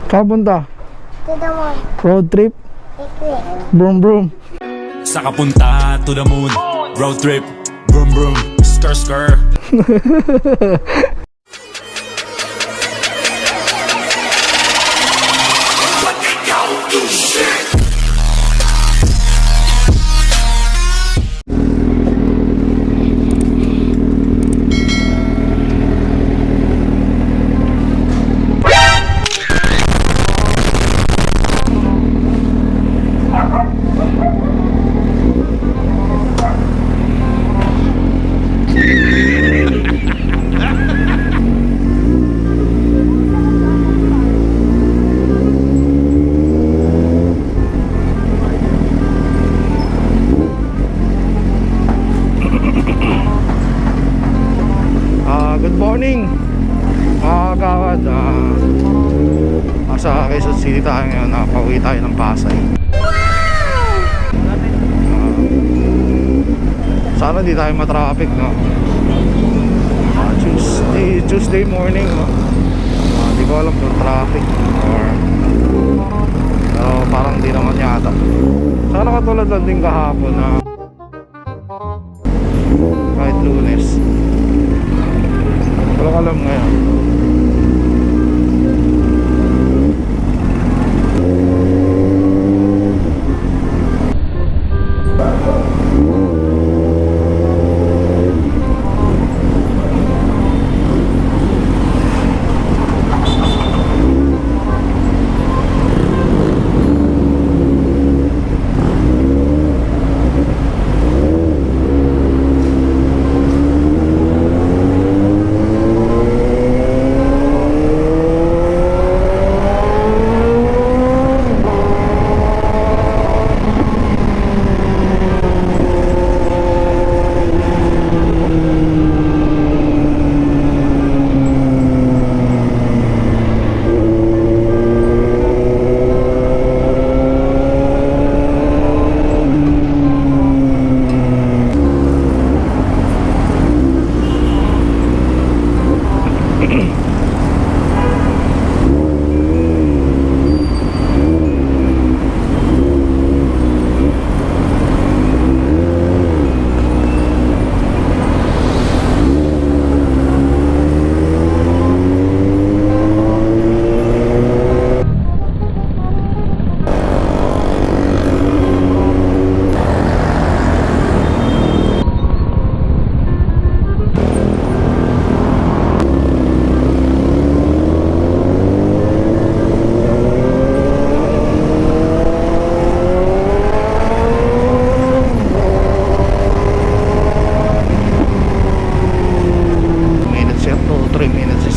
Saan punta? To the moon. Road trip? Picnic. Broom broom. Sa kapunta to the moon. Road trip. Vroom vroom. Skr skr. Good morning mga kagawad. Nasa Quezon City tayo ngayon. Nakapauwi tayo ng Pasay. Sana di tayo matraffic, no? Tuesday morning, no? Di ko alam kung traffic or pero parang di naman yata. Sana katulad lang din kahapon na kahit Lunes. Walang alam ngayon.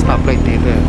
stoplight dito eh.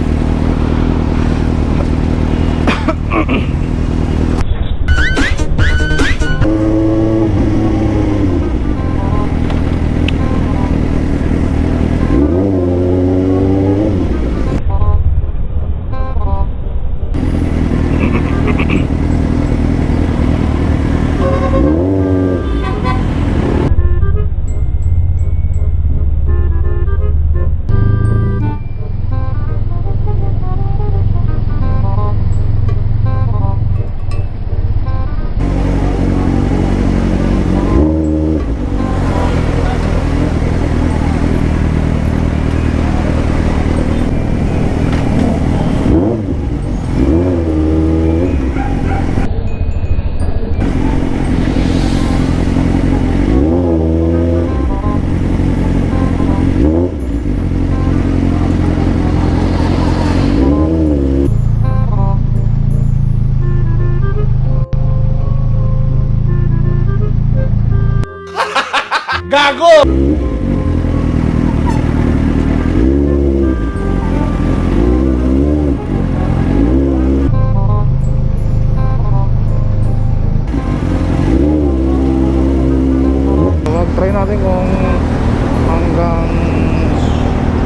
Gago! Try natin kung hanggang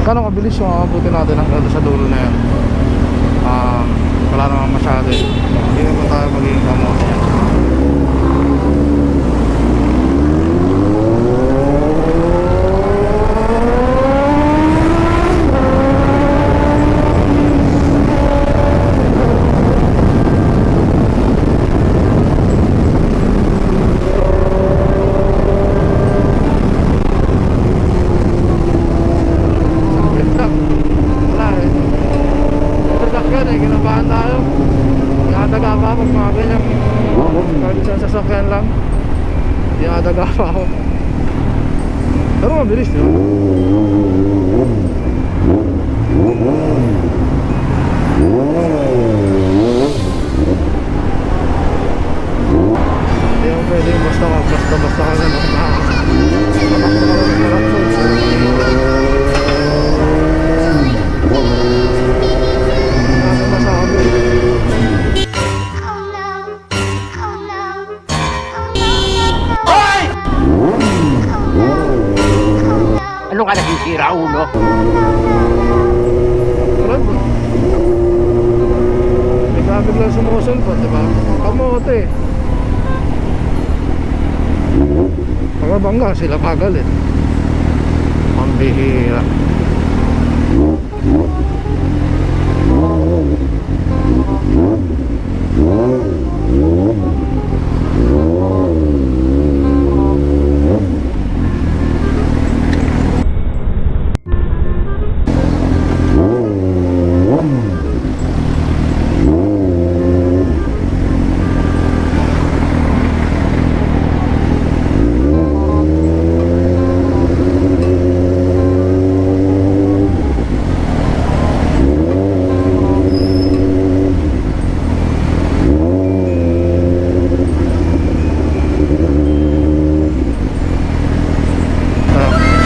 kano kabilis yung abutin natin hanggang sa dulo na yan. Wala naman masyado eh. Hindi naman tayo magiging kamote yan. eh, kinabahan tayo. Nakadaga pa ako mga ganyang kahit sa sasakyan lang. Hindi nakadaga pa ako. Pero mabilis, di ba? Hindi mo pwede basta ka na Ano ka nasisira, ulo? Bigla biglang sumusulpot, di ba? Kamote. Pagkabangga sila pagalit. Pambihira.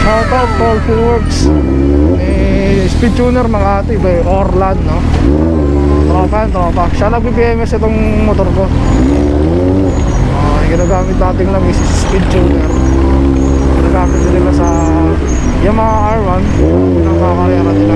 Shoutout Paul Works Speed Tuner Makati by Orland, no? Tropa. Siya nag-BMS itong motor ko. Yung ginagamit natin lang is Speed Tuner. Ginagamit nila sa Yamaha R1. Ang kakarera nila.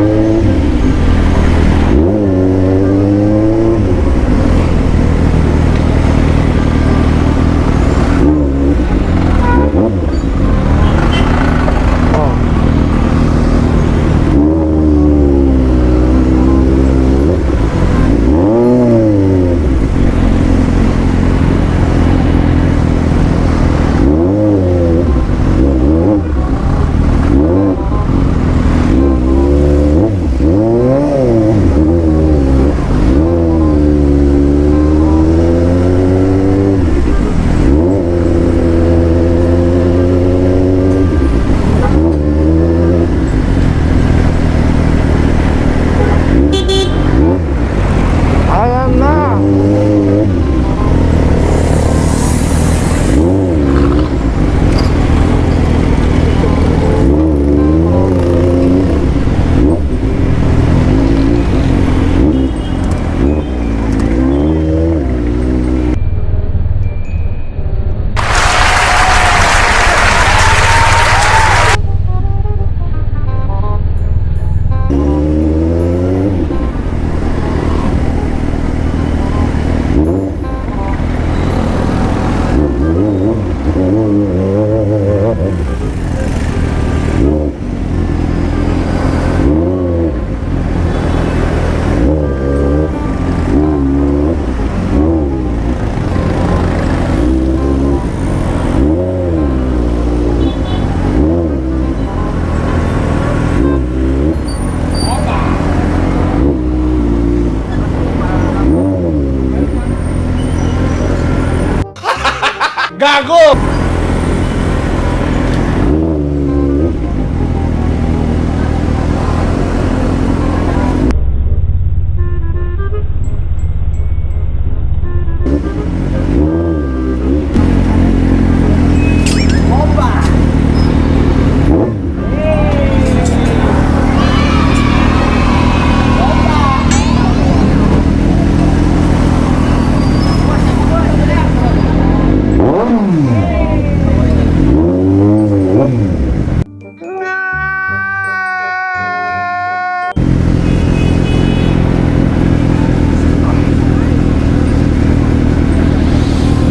Gago!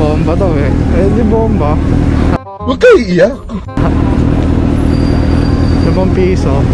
Bomba daw eh. Di bomba. Huwag kayo iiyak. 5 piso.